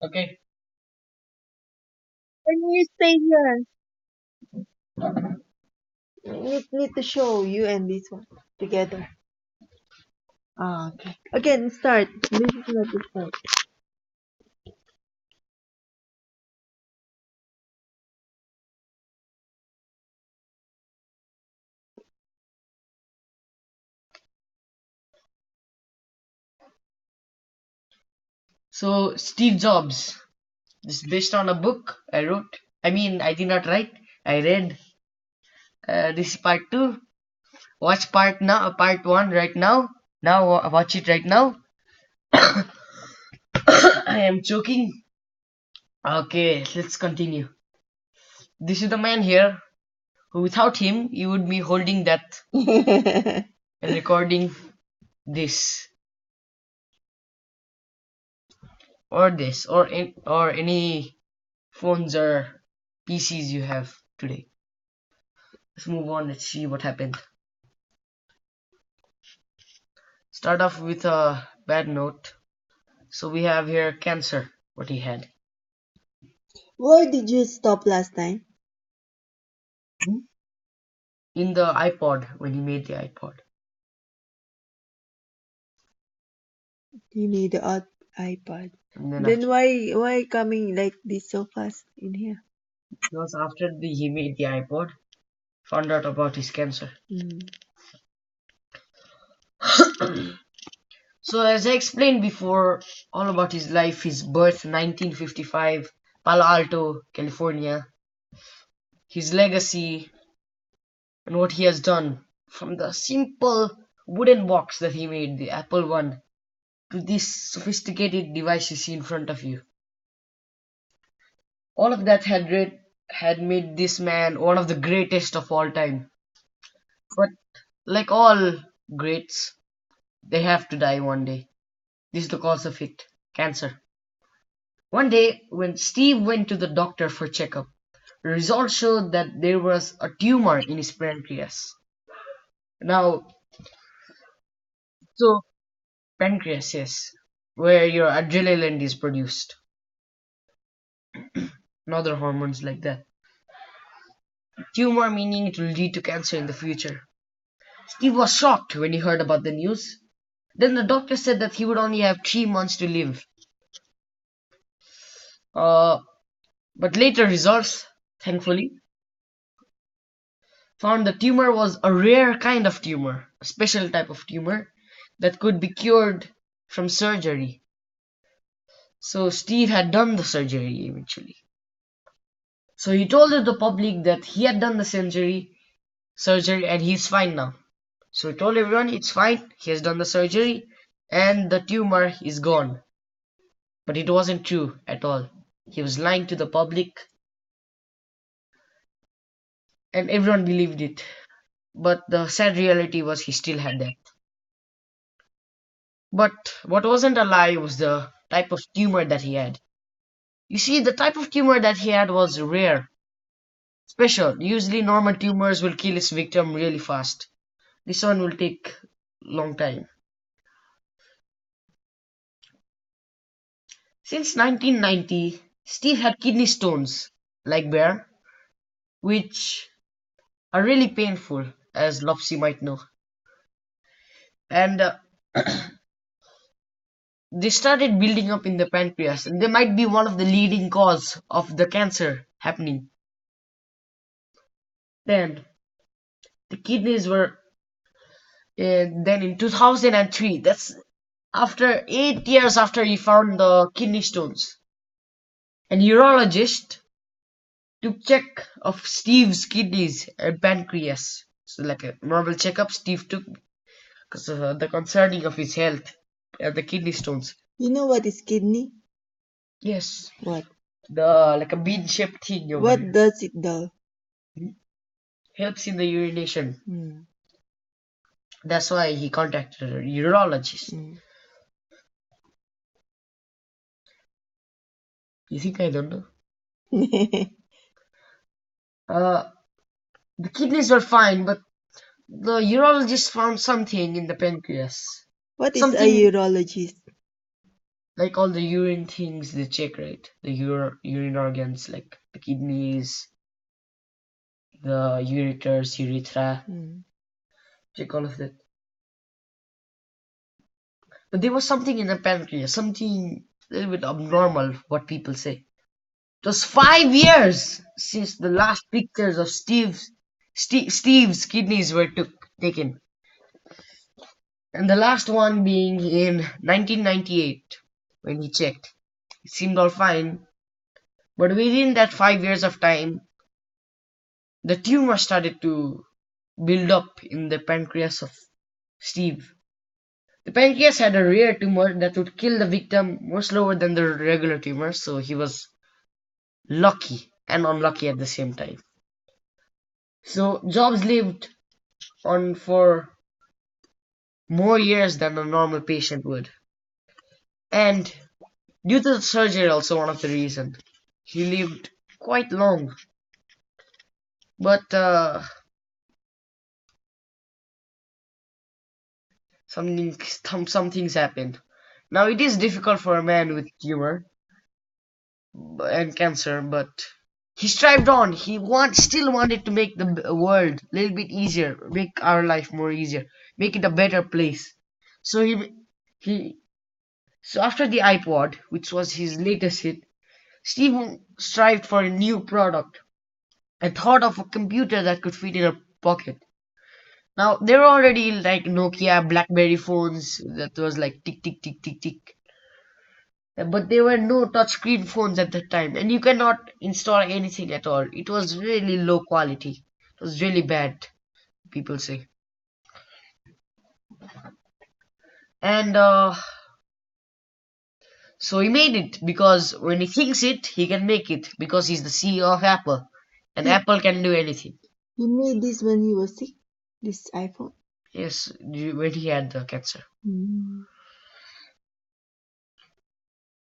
Okay. Can you stay here? Need to show you and this one together. Ah, okay. Again, start. This is not the start. So Steve Jobs. This is based on a book I wrote. I mean, I did not write. I read. This is part two. Watch part now. Part one right now. Now watch it right now. I am choking. Okay, let's continue. This is the man here who, without him, you would be holding that and recording this or this or any phones or PCs you have today. Let's move on. Let's see what happened. Start off with a bad note. So we have here cancer. What he had. Why did you stop last time? In the iPod when he made the iPod. You need the iPad. And then Then after why coming like this so fast in here? because after he made the iPod, found out about his cancer. Mm. So as I explained before, all about his life, his birth 1955, Palo Alto, California, his legacy and what he has done from the simple wooden box that he made, the Apple One, to this sophisticated device you see in front of you. All of that had made this man one of the greatest of all time. But like all greats, they have to die one day. This is the cause of it, cancer. One day, when Steve went to the doctor for checkup, the results showed that there was a tumor in his pancreas. Now, so pancreas, yes, where your adrenaline is produced, and other hormones like that. Tumor meaning it will lead to cancer in the future. Steve was shocked when he heard about the news. Then the doctor said that he would only have 3 months to live. Uh, but later results, thankfully, found the tumor was a rare kind of tumor, a special type of tumor that could be cured from surgery. So Steve had done the surgery eventually. So he told the public that he had done the surgery and he's fine now. So he told everyone it's fine, he has done the surgery and the tumor is gone. But it wasn't true at all. He was lying to the public and everyone believed it. But the sad reality was he still had that. But what wasn't a lie was the type of tumor that he had. You see, the type of tumor that he had was rare, special. Usually normal tumors will kill its victim really fast. This one will take long time. Since 1990, Steve had kidney stones, like Bear, which are really painful, as Lopsy might know. And they started building up in the pancreas, and they might be one of the leading cause of the cancer happening. Then the kidneys were then in 2003, that's after 8 years after he found the kidney stones, an urologist took check of Steve's kidneys and pancreas. So like a normal checkup Steve took because of the concerning of his health and the kidney stones. You know what is kidney? Yes, What? the like a bean-shaped thing over What here. does it do? Helps in the urination. Mm. That's why he contacted a urologist. Mm. You think I don't know? Uh, the kidneys were fine, but the urologist found something in the pancreas. What is a Something urologist? Like all the urine things they check, right? The urine organs like the kidneys, the ureters, urethra, Mm. check all of that. But there was something in the pancreas, something a little bit abnormal, what people say. It was 5 years since the last pictures of Steve's kidneys were taken. And the last one being in 1998 when he checked. It seemed all fine. But within that 5 years of time, the tumor started to build up in the pancreas of Steve. The pancreas had a rare tumor that would kill the victim more slower than the regular tumor, so he was lucky and unlucky at the same time. So Jobs lived on for more years than a normal patient would. And due to the surgery, also one of the reasons, he lived quite long. But some things happened. Now it is difficult for a man with tumor and cancer, but he strived on. Still wanted to make the world a little bit easier, make our life more easier, make it a better place. So he so after the iPod, which was his latest hit, Steve strived for a new product and thought of a computer that could fit in a pocket. Now there were already like Nokia, BlackBerry phones that was like tick tick tick tick tick. But there were no touchscreen phones at that time, and you cannot install anything at all. It was really low quality. It was really bad, people say. And so he made it because when he thinks it, he can make it because he's the CEO of Apple, and He, Apple can do anything. he made this when he was sick, this iPhone. Yes, when he had the cancer. Mm.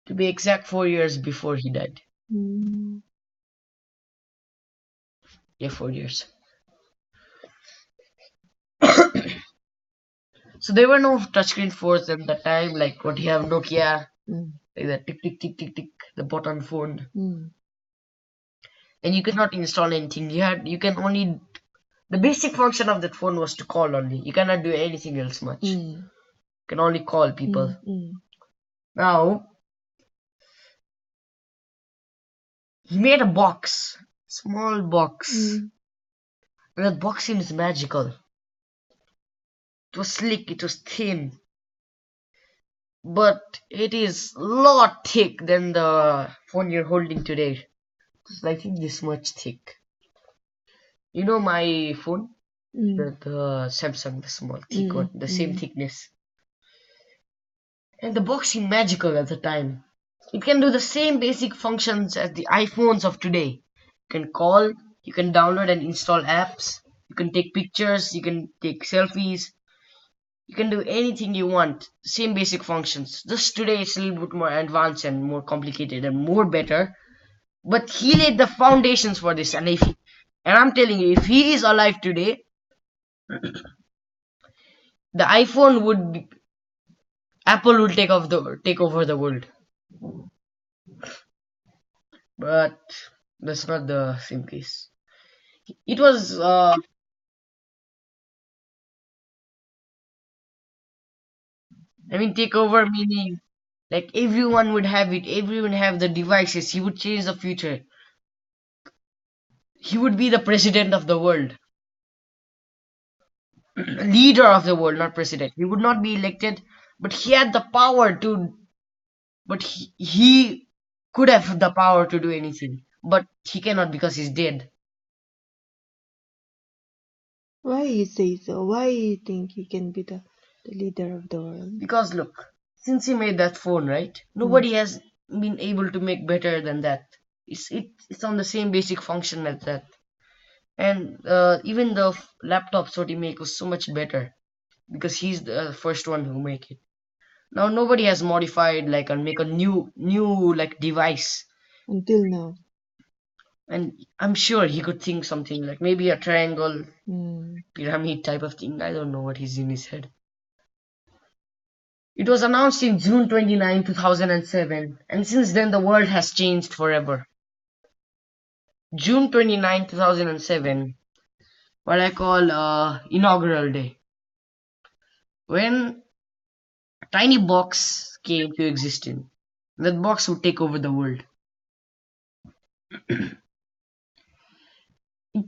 To be exact, 4 years before he died. Mm. Yeah, 4 years. So there were no touchscreen phones at that time, like what you have Nokia, Mm. like that tick tick tick tick tick, the button phone. Mm. And you cannot install anything. You can only the basic function of that phone was to call only. You cannot do anything else much. You Mm. can only call people. Mm. Now he made a box, small box. Mm. And that box seems magical. It was slick, it was thin, but it is a lot thick than the phone you're holding today. It's like this much thick. You know my phone, Mm. the Samsung, the small thick one, Mm. the same Mm. thickness. And the box seemed magical at the time. It can do the same basic functions as the iPhones of today. You can call, you can download and install apps, you can take pictures, you can take selfies, you can do anything you want. Same basic functions. Just today it's a little bit more advanced and more complicated and more better. But he laid the foundations for this, and I'm telling you, if he is alive today, the iPhone would be, Apple would take over the world. But that's not the same case. It was take over meaning like everyone would have it, everyone have the devices. He would change the future. He would be the president of the world, leader of the world, not president. He would not be elected, but he had the power to. But he could have the power to do anything, but he cannot because he's dead. Why you say so? Why you think he can be the leader of the world? Because look, since he made that phone, right? Mm. Nobody has been able to make better than that. It's on the same basic function as that. And even the laptops what he make was so much better because he's the first one who make it. Now nobody has modified like and make a new like device. Until now. And I'm sure he could think something like maybe a triangle Mm. pyramid type of thing. I don't know what is in his head. It was announced in June 29, 2007, and since then the world has changed forever. June 29, 2007, what I call inaugural day, when a tiny box came to existence. That box would take over the world. It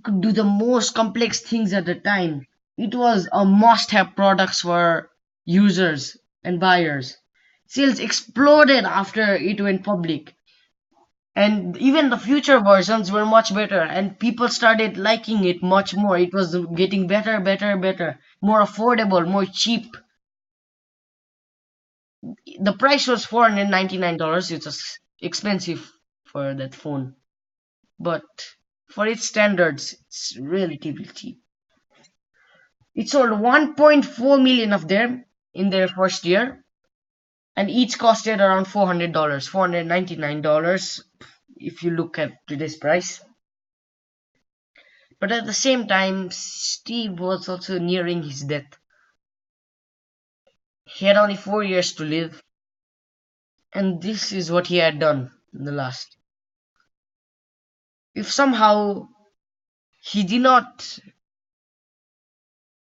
could do the most complex things at the time. It was a must-have products for users and buyers. Sales exploded after it went public, and even the future versions were much better, and people started liking it much more. It was getting better, better, better, more affordable, more cheap. The price was $499. It was expensive for that phone, but for its standards, it's relatively cheap. It sold 1.4 million of them in their first year, and each costed around $400, $499 if you look at today's price. But at the same time, Steve was also nearing his death. He had only 4 years to live, and this is what he had done in the last. If he did not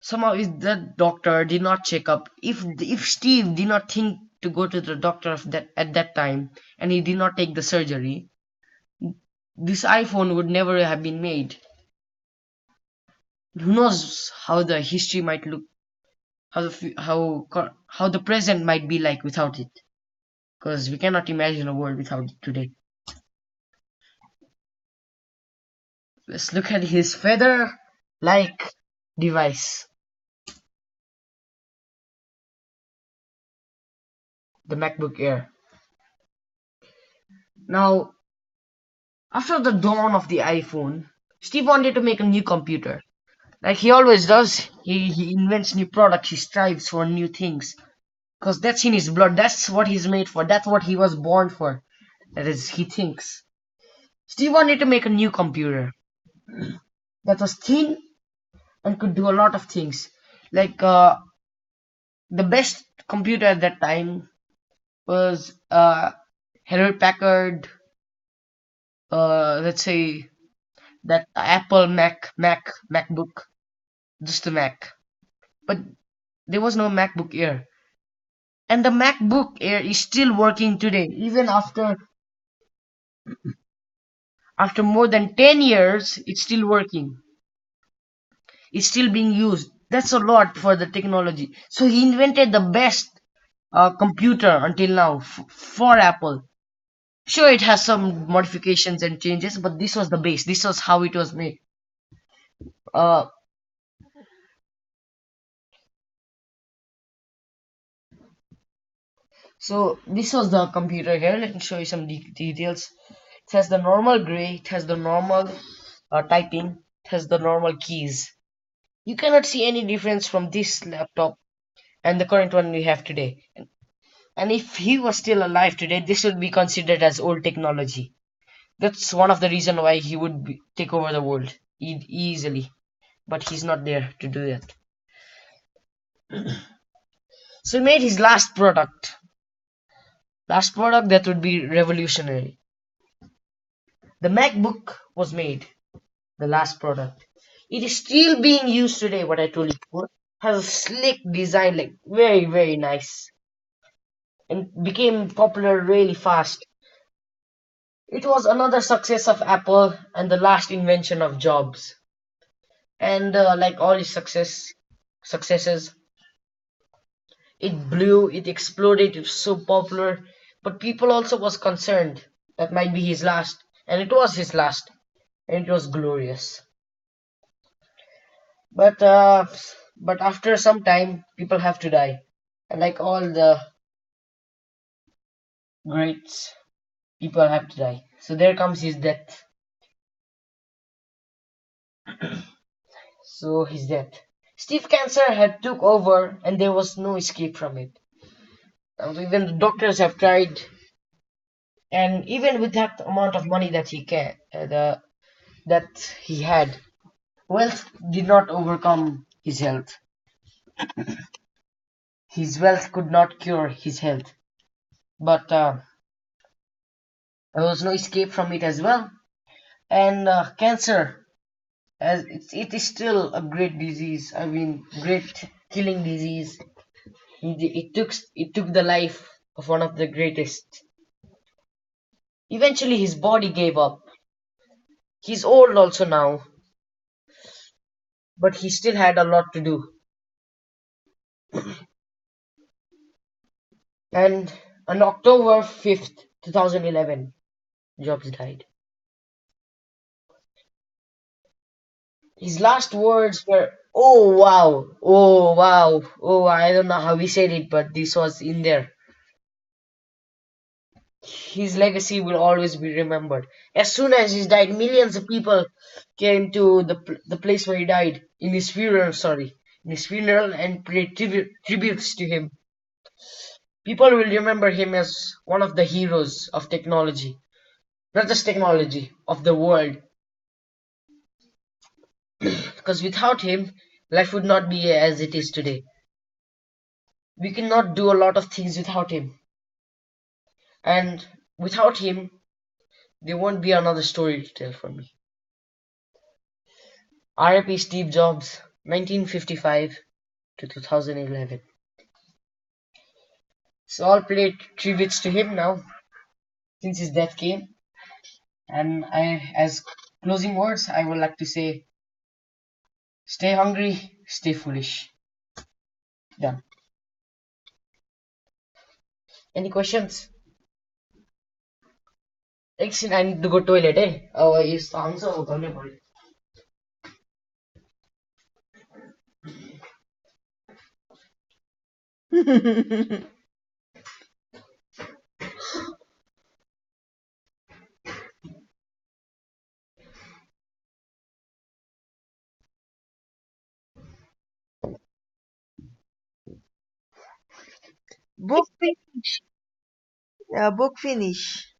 somehow if that doctor did not check up, if Steve did not think to go to the doctor at that time, and he did not take the surgery, this iPhone would never have been made. Who knows how the history might look, how the present might be like without it, because we cannot imagine a world without it today. Let's look at his feather-like device, the MacBook Air. Now, after the dawn of the iPhone, Steve wanted to make a new computer. Like he always does, he invents new products, he strives for new things. Because that's in his blood, that's what he's made for, that's what he was born for. That is, he thinks. Steve wanted to make a new computer that was thin and could do a lot of things. Like the best computer at that time was Hewlett Packard, let's say that Apple MacBook, just the Mac. But there was no MacBook Air. And the MacBook Air is still working today, even after more than 10 years, it's still working. It's still being used. That's a lot for the technology. So he invented the best computer until now for Apple. Sure, it has some modifications and changes, but this was the base. This was how it was made. So this was the computer here. Let me show you some details. It has the normal gray. It has the normal typing. It has the normal keys. You cannot see any difference from this laptop and the current one we have today. And if he was still alive today, this would be considered as old technology. That's one of the reasons why he would take over the world easily. But he's not there to do that. So he made his last product. Last product that would be revolutionary. The MacBook was made. The last product. It is still being used today, what I told you before. Has a slick design, like very, very nice. And became popular really fast. It was another success of Apple and the last invention of Jobs. And like all his successes, it blew, it exploded, it was so popular. But people also was concerned that might be his last. And it was his last. And it was glorious. But after some time, people have to die. And like all the greats, people have to die. So there comes his death. So his death. Steve Cancer had took over, and there was no escape from it. Even the doctors have tried, and even with that amount of money that he had, wealth did not overcome his health. His wealth could not cure his health, but there was no escape from it as well. And cancer, as it is still a great disease. I mean, great killing disease. It took the life of one of the greatest. Eventually, his body gave up. He's old also now, but he still had a lot to do. And on October 5th, 2011, Jobs died. His last words were, "Oh wow, oh wow, oh," I don't know how he said it, but this was in there. His legacy will always be remembered. As soon as he died, millions of people came to the place where he died, in his funeral, and paid tributes to him. People will remember him as one of the heroes of technology, not just technology, of the world. Because without him, life would not be as it is today. We cannot do a lot of things without him. And without him, there won't be another story to tell for me. RIP Steve Jobs, 1955 to 2011. So I'll play tributes to him now, since his death came. And as closing words, I would like to say, stay hungry, stay foolish. Done. Any questions? Excellent, I need to go toilet, eh? Oh, yes, answer. Book finish. Yeah, book finish.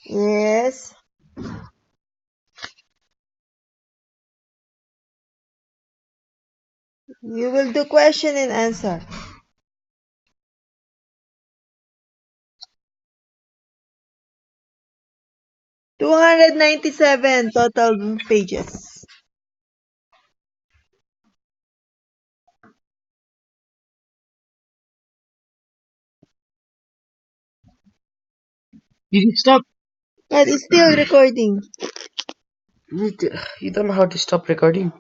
Yes. You will do question and answer. 297 total pages. Did you stop? But it's still recording. You don't know how to stop recording.